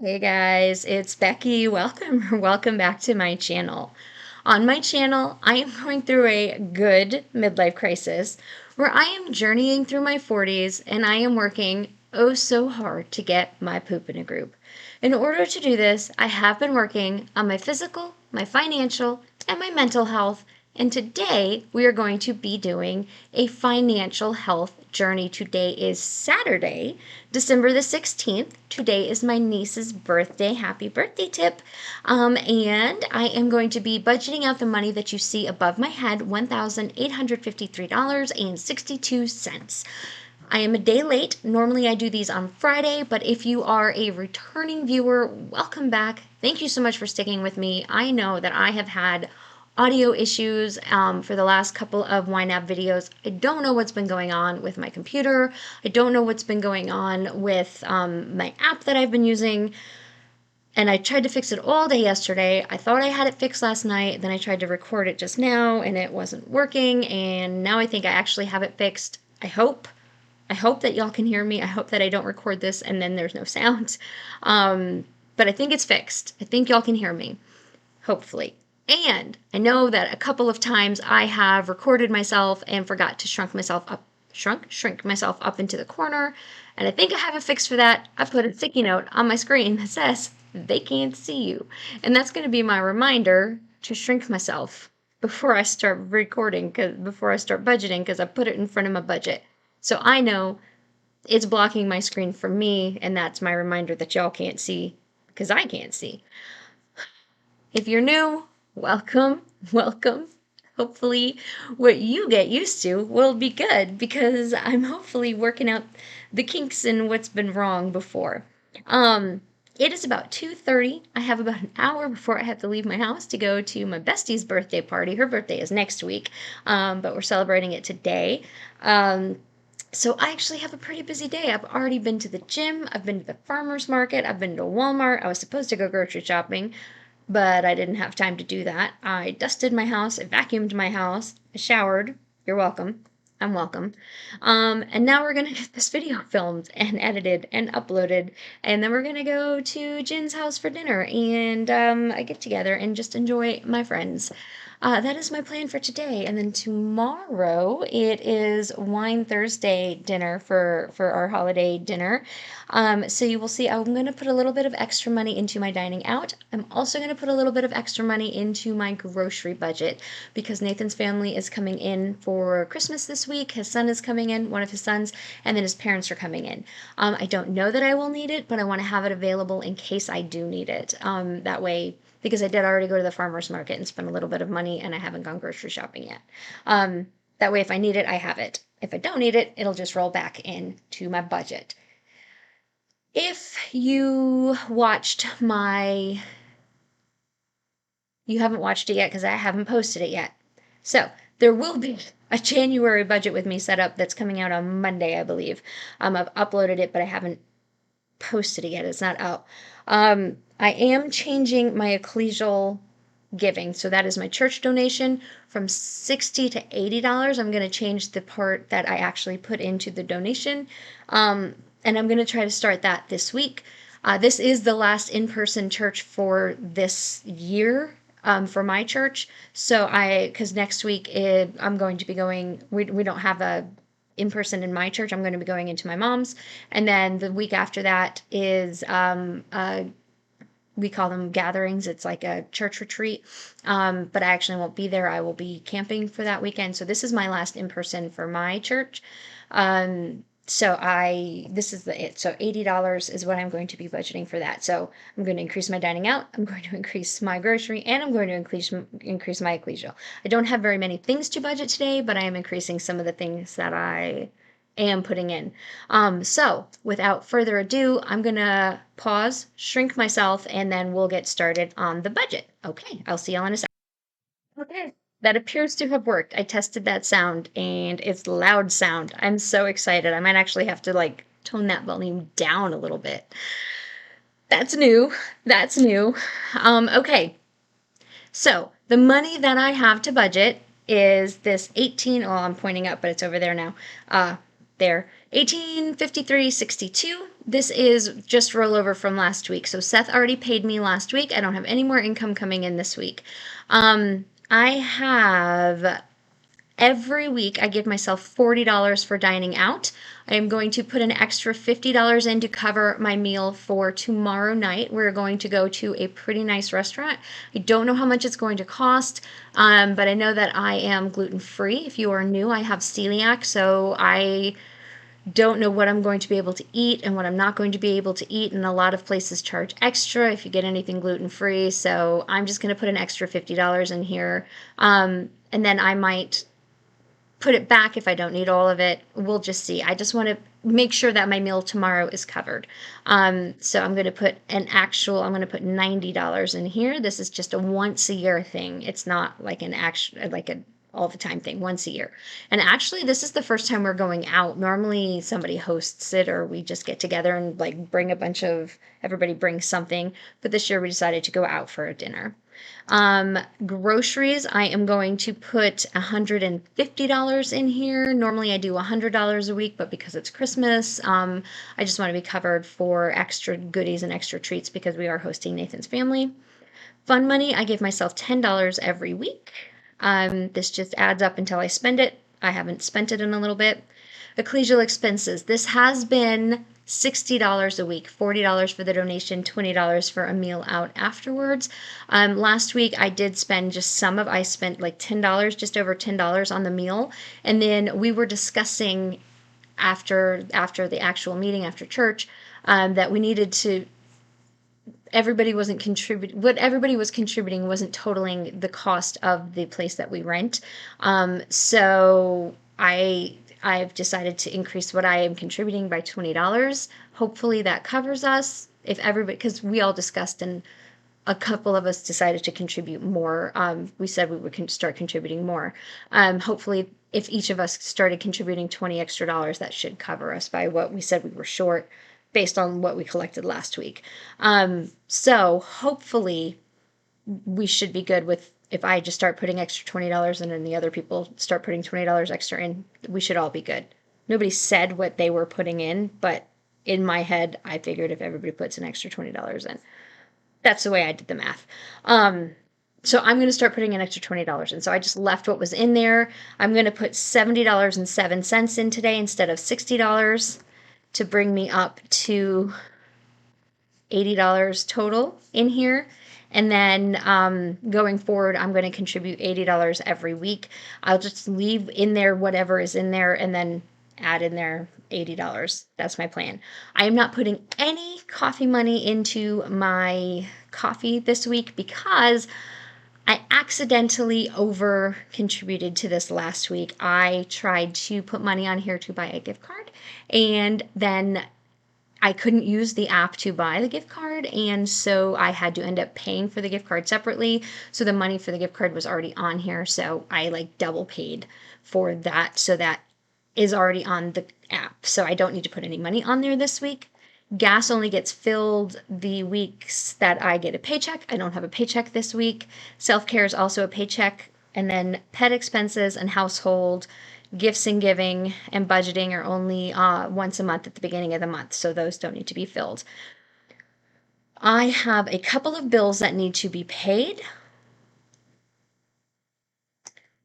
Hey guys, it's Becky. Welcome back to my channel. On my channel, I am going through a good midlife crisis where I am journeying through my 40s and I am working oh so hard to get my poop in a group. In order to do this, I have been working on my physical, my financial, and my mental health. And today we are going to be doing a financial health journey. Today is Saturday, December the 16th. Today is my niece's birthday. Happy birthday, Tip. And I am going to be budgeting out the money that you see above my head, $1,853.62. I am a day late. Normally I do these on Friday, but if you are a returning viewer, welcome back. Thank you so much for sticking with me. I know that I have had audio issues for the last couple of YNAB videos. I don't know what's been going on with my computer. I don't know what's been going on with my app that I've been using. And I tried to fix it all day yesterday. I thought I had it fixed last night. Then I tried to record it just now and it wasn't working. And now I think I actually have it fixed. I hope. I hope that y'all can hear me. I hope that I don't record this and then there's no sound. But I think it's fixed. I think y'all can hear me. Hopefully. And I know that a couple of times I have recorded myself and forgot to shrink myself up into the corner. And I think I have a fix for that. I put a sticky note on my screen that says, they can't see you. And that's going to be my reminder to shrink myself before I start recording, before I start budgeting, because I put it in front of my budget. So I know it's blocking my screen for me, and that's my reminder that y'all can't see because I can't see. If you're new, welcome, welcome. Hopefully what you get used to will be good because I'm hopefully working out the kinks in what's been wrong before. It is about 2:30. I have about an hour before I have to leave my house to go to my bestie's birthday party. Her birthday is next week, but we're celebrating it today. So I actually have a pretty busy day. I've already been to the gym. I've been to the farmer's market. I've been to Walmart. I was supposed to go grocery shopping, but I didn't have time to do that. I dusted my house, I vacuumed my house, I showered. You're welcome. I'm welcome. And now we're gonna get this video filmed and edited and uploaded, and then we're gonna go to Jin's house for dinner and I get together and just enjoy my friends. That is my plan for today. And then tomorrow it is Wine Thursday dinner for our holiday dinner. So you will see I'm going to put a little bit of extra money into my dining out. I'm also going to put a little bit of extra money into my grocery budget because Nathan's family is coming in for Christmas this week. His son is coming in, one of his sons, and then his parents are coming in. I don't know that I will need it, but I want to have it available in case I do need it. That way, because I did already go to the farmer's market and spend a little bit of money and I haven't gone grocery shopping yet. That way, if I need it, I have it. If I don't need it, it'll just roll back into my budget. If you haven't watched it yet because I haven't posted it yet. So there will be a January budget with me set up that's coming out on Monday, I believe. I've uploaded it, but I haven't posted it yet. It's not out. I am changing my ecclesial giving. So that is my church donation from $60 to $80. I'm going to change the part that I actually put into the donation. And I'm going to try to start that this week. This is the last in-person church for this year. For my church. So because next week I'm going to be going, we don't have a in-person in my church. I'm going to be going into my mom's. And then the week after that is, we call them gatherings. It's like a church retreat. But I actually won't be there. I will be camping for that weekend. So this is my last in-person for my church. So this is it. So $80 is what I'm going to be budgeting for that. So I'm going to increase my dining out. I'm going to increase my grocery and I'm going to increase my ecclesial. I don't have very many things to budget today, but I am increasing some of the things that I am putting in. So without further ado, I'm going to pause, shrink myself, and then we'll get started on the budget. Okay, I'll see y'all in a second. Okay, that appears to have worked. I tested that sound and it's loud sound. I'm so excited. I might actually have to like tone that volume down a little bit. That's new. That's new. Okay. So the money that I have to budget is this 18, well, I'm pointing up, but it's over there now. There, 1853.62. This is just rollover from last week. So Seth already paid me last week. I don't have any more income coming in this week. I have every week I give myself $40 for dining out. I am going to put an extra $50 in to cover my meal for tomorrow night. We're going to go to a pretty nice restaurant. I don't know how much it's going to cost, but I know that I am gluten free. If you are new, I have celiac, so I don't know what I'm going to be able to eat and what I'm not going to be able to eat. And a lot of places charge extra if you get anything gluten free. So I'm just going to put an extra $50 in here. And then I might put it back if I don't need all of it. We'll just see. I just want to make sure that my meal tomorrow is covered. So I'm going to put I'm going to put $90 in here. This is just a once a year thing. It's not like a all the time thing, once a year. And actually, this is the first time we're going out. Normally somebody hosts it or we just get together and like everybody brings something. But this year we decided to go out for a dinner. Groceries, I am going to put $150 in here. Normally I do $100 a week, but because it's Christmas, I just want to be covered for extra goodies and extra treats because we are hosting Nathan's family. Fun money, I give myself $10 every week. This just adds up until I spend it. I haven't spent it in a little bit. Ecclesial expenses. This has been $60 a week, $40 for the donation, $20 for a meal out afterwards. Last week I did spend I spent like $10, just over $10 on the meal. And then we were discussing after the actual meeting, after church, that we needed to everybody wasn't contributing what everybody was contributing wasn't totaling the cost of the place that we rent. So I've decided to increase what I am contributing by $20. Hopefully that covers us if everybody, because we all discussed and a couple of us decided to contribute more. We said we would start contributing more. Hopefully if each of us started contributing $20 extra, that should cover us by what we said we were short based on what we collected last week. So hopefully we should be good with if I just start putting extra $20 in and the other people start putting $20 extra in, we should all be good. Nobody said what they were putting in, but in my head, I figured if everybody puts an extra $20 in, that's the way I did the math. So I'm going to start putting an extra $20 in. So I just left what was in there. I'm going to put $70.07 in today instead of $60 to bring me up to $80 total in here. And then going forward, I'm going to contribute $80 every week. I'll just leave in there whatever is in there and then add in there $80. That's my plan. I am not putting any coffee money into my coffee this week because I accidentally over contributed to this last week. I tried to put money on here to buy a gift card and then I couldn't use the app to buy the gift card, and so I had to end up paying for the gift card separately. So the money for the gift card was already on here, so I like double paid for that. So that is already on the app. So I don't need to put any money on there this week. Gas only gets filled the weeks that I get a paycheck. I don't have a paycheck this week. Self-care is also a paycheck. And then pet expenses and household gifts and giving and budgeting are only once a month at the beginning of the month, so those don't need to be filled. I have a couple of bills that need to be paid.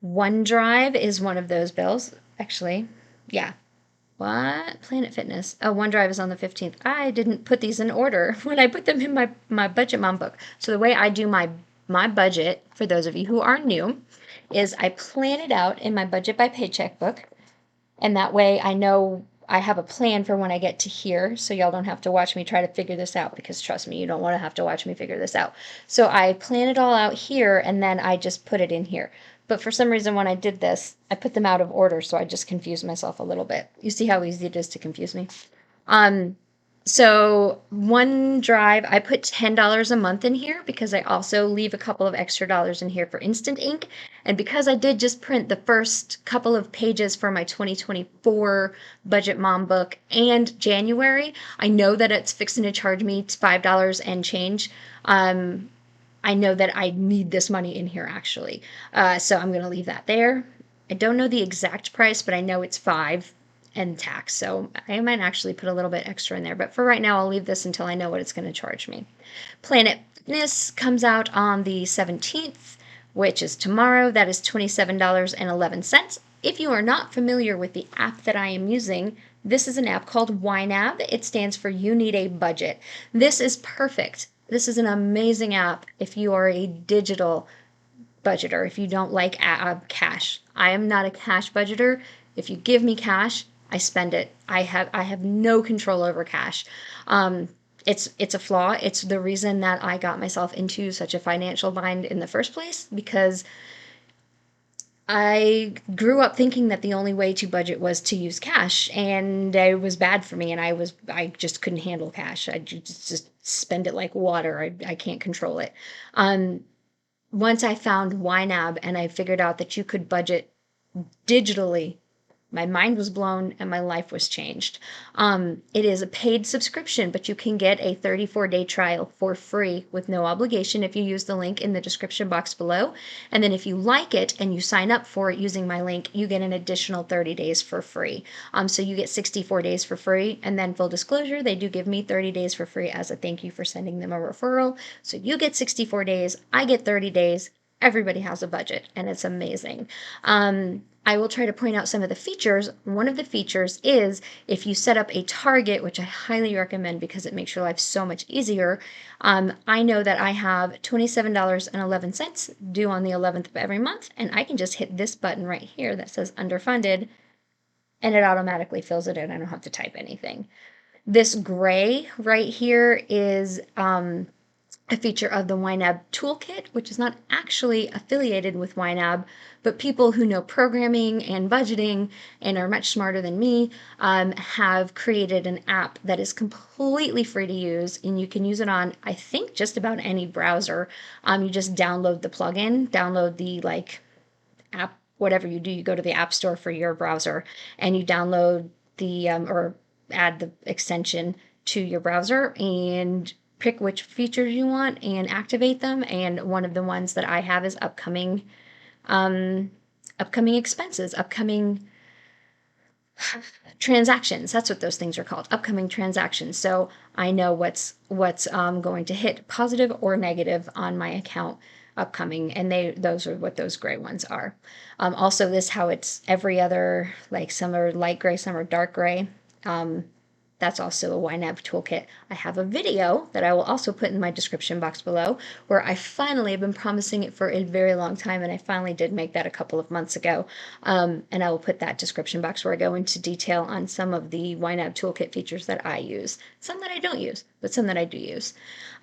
OneDrive is one of those bills. Actually, yeah. What? Planet Fitness. Oh, OneDrive is on the 15th. I didn't put these in order when I put them in my Budget Mom book. So the way I do my budget, for those of you who are new, is I plan it out in my budget by paycheck book. And that way I know I have a plan for when I get to here. So y'all don't have to watch me try to figure this out because trust me, you don't want to have to watch me figure this out. So I plan it all out here and then I just put it in here. But for some reason when I did this, I put them out of order. So I just confused myself a little bit. You see how easy it is to confuse me? So OneDrive, I put $10 a month in here because I also leave a couple of extra dollars in here for Instant Ink. And because I did just print the first couple of pages for my 2024 Budget Mom book and January, I know that it's fixing to charge me $5 and change. I know that I need this money in here actually. So I'm going to leave that there. I don't know the exact price, but I know it's $5. and tax. So I might actually put a little bit extra in there, but for right now, I'll leave this until I know what it's going to charge me. Planet Fitness comes out on the 17th, which is tomorrow. That is $27.11. If you are not familiar with the app that I am using, this is an app called YNAB. It stands for You Need a Budget. This is perfect. This is an amazing app if you are a digital budgeter, if you don't like cash. I am not a cash budgeter. If you give me cash, I spend it. I have no control over cash. It's a flaw. It's the reason that I got myself into such a financial bind in the first place, because I grew up thinking that the only way to budget was to use cash, and it was bad for me, and I just couldn't handle cash. I just spend it like water. I can't control it. Once I found YNAB and I figured out that you could budget digitally, my mind was blown and my life was changed. It is a paid subscription, but you can get a 34-day trial for free with no obligation if you use the link in the description box below. And then if you like it and you sign up for it using my link, you get an additional 30 days for free. So you get 64 days for free. And then full disclosure, they do give me 30 days for free as a thank you for sending them a referral. So you get 64 days, I get 30 days. Everybody has a budget, and it's amazing. I will try to point out some of the features. One of the features is if you set up a target, which I highly recommend because it makes your life so much easier. I know that I have $27.11 due on the 11th of every month, and I can just hit this button right here that says underfunded, and it automatically fills it in. I don't have to type anything. This gray right here is a feature of the YNAB toolkit, which is not actually affiliated with YNAB, but people who know programming and budgeting and are much smarter than me have created an app that is completely free to use, and you can use it on, I think, just about any browser. You just download the plugin, download the app, whatever you do, you go to the App Store for your browser and you download the or add the extension to your browser and pick which features you want and activate them. And one of the ones that I have is upcoming expenses, upcoming transactions. That's what those things are called, upcoming transactions. So I know what's going to hit positive or negative on my account upcoming, and those are what those gray ones are. Also, this how it's every other, like some are light gray, some are dark gray. That's also a YNAB toolkit. I have a video that I will also put in my description box below where I finally have been promising it for a very long time, and I finally did make that a couple of months ago. And I will put that description box where I go into detail on some of the YNAB toolkit features that I use. Some that I don't use, but some that I do use.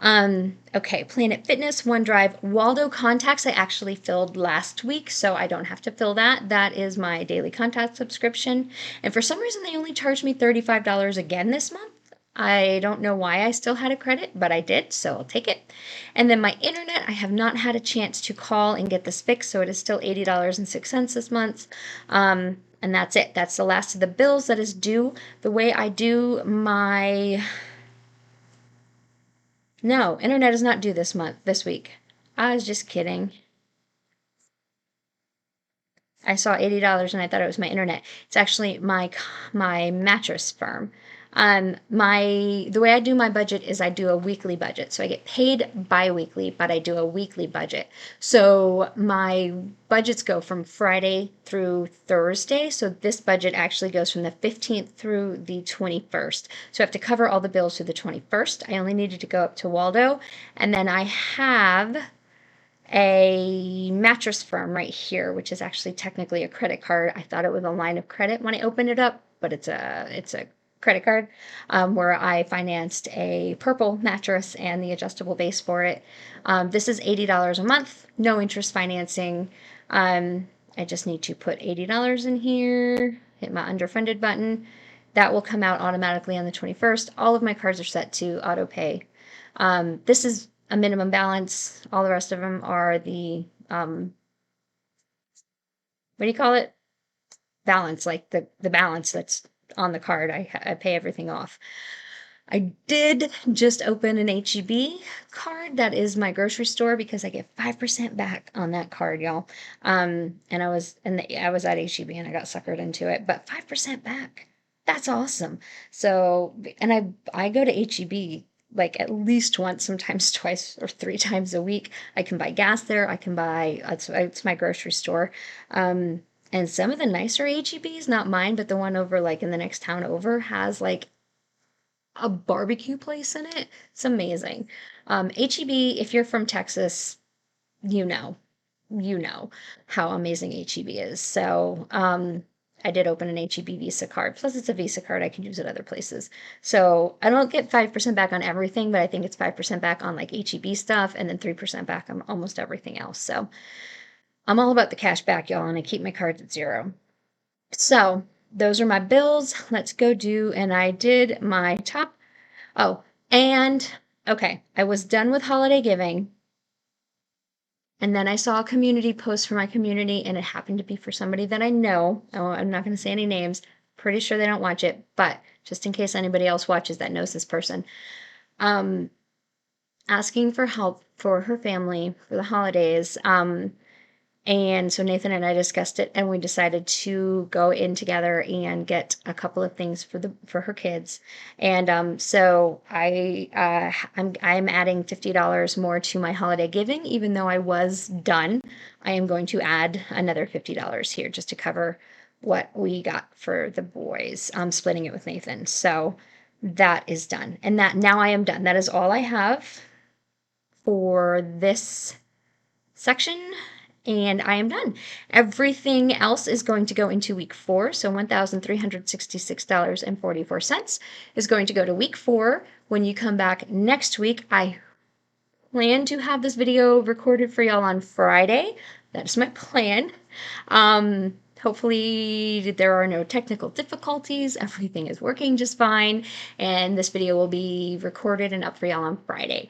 Okay, Planet Fitness, OneDrive, Waldo contacts I actually filled last week, so I don't have to fill that. That is my daily contact subscription. And for some reason, they only charged me $35 again this month. I don't know why I still had a credit, but I did, so I'll take it. And then my internet, I have not had a chance to call and get this fixed, so it is still $80.06 this month. And that's it. That's the last of the bills that is due. The way I do my... No, internet is not due this week. I was just kidding. I saw $80 and I thought it was my internet. It's actually my mattress firm. The way I do my budget is I do a weekly budget. So I get paid bi-weekly, but I do a weekly budget. So my budgets go from Friday through Thursday. So this budget actually goes from the 15th through the 21st. So I have to cover all the bills through the 21st. I only needed to go up to Waldo. And then I have a mattress firm right here, which is actually technically a credit card. I thought it was a line of credit when I opened it up, but it's a credit card, where I financed a purple mattress and the adjustable base for it. This is $80 a month, no interest financing. I just need to put $80 in here, hit my underfunded button. That will come out automatically on the 21st. All of my cards are set to auto pay. This is a minimum balance. All the rest of them are the, what do you call it? Balance, like the balance that's on the card. I pay everything off. I did just open an HEB card. That is my grocery store because I get 5% back on that card, y'all. And I was at HEB and I got suckered into it, but 5% back. That's awesome. So, and I go to HEB like at least once, sometimes twice or three times a week. I can buy gas there. I can buy it's my grocery store. And some of the nicer HEBs, not mine, but the one over like in the next town over, has like a barbecue place in it. It's amazing. HEB, if you're from Texas, you know, you know how amazing HEB is. So, I did open an HEB Visa card. Plus, it's a Visa card I can use at other places. So I don't get 5% back on everything, but I think it's 5% back on like HEB stuff and then 3% back on almost everything else. So I'm all about the cash back, y'all, and I keep my cards at zero. So those are my bills. Let's go do, and I did my top. Oh, and okay, I was done with holiday giving. And then I saw a community post for my community, and it happened to be for somebody that I know. Oh, I'm not going to say any names. Pretty sure they don't watch it, but just in case anybody else watches that knows this person, um, asking for help for her family for the holidays. And so Nathan and I discussed it, and we decided to go in together and get a couple of things for her kids. And so I'm adding $50 more to my holiday giving, even though I was done. I am going to add another $50 here just to cover what we got for the boys. I'm splitting it with Nathan. So that is done, and that now I am done. That is all I have for this section, and I am done. Everything else is going to go into week 4. So $1,366.44 is going to go to week 4. When you come back next week, I plan to have this video recorded for y'all on Friday. That's my plan. Hopefully there are no technical difficulties. Everything is working just fine. And this video will be recorded and up for y'all on Friday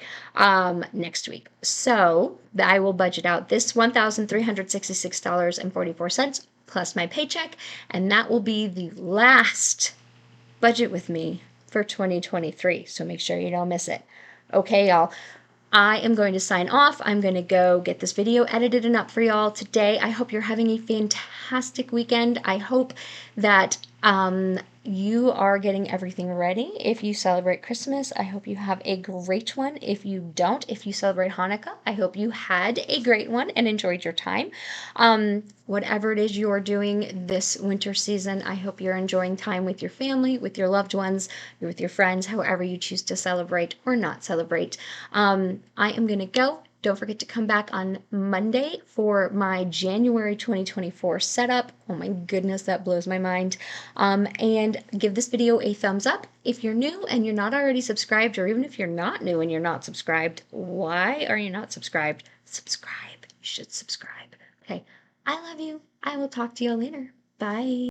next week. So I will budget out this $1,366.44 plus my paycheck. And that will be the last budget with me for 2023. So make sure you don't miss it. Okay, y'all. I am going to sign off. I'm going to go get this video edited and up for y'all today. I hope you're having a fantastic weekend. I hope that you are getting everything ready. If you celebrate Christmas, I hope you have a great one. If you don't, if you celebrate Hanukkah, I hope you had a great one and enjoyed your time. Whatever it is you're doing this winter season, I hope you're enjoying time with your family, with your loved ones, with your friends, however you choose to celebrate or not celebrate. I am going to go. Don't forget to come back on Monday for my January 2024 setup. Oh my goodness, that blows my mind. And give this video a thumbs up. If you're new and you're not already subscribed, or even if you're not new and you're not subscribed, why are you not subscribed? Subscribe. You should subscribe. Okay. I love you. I will talk to you later. Bye.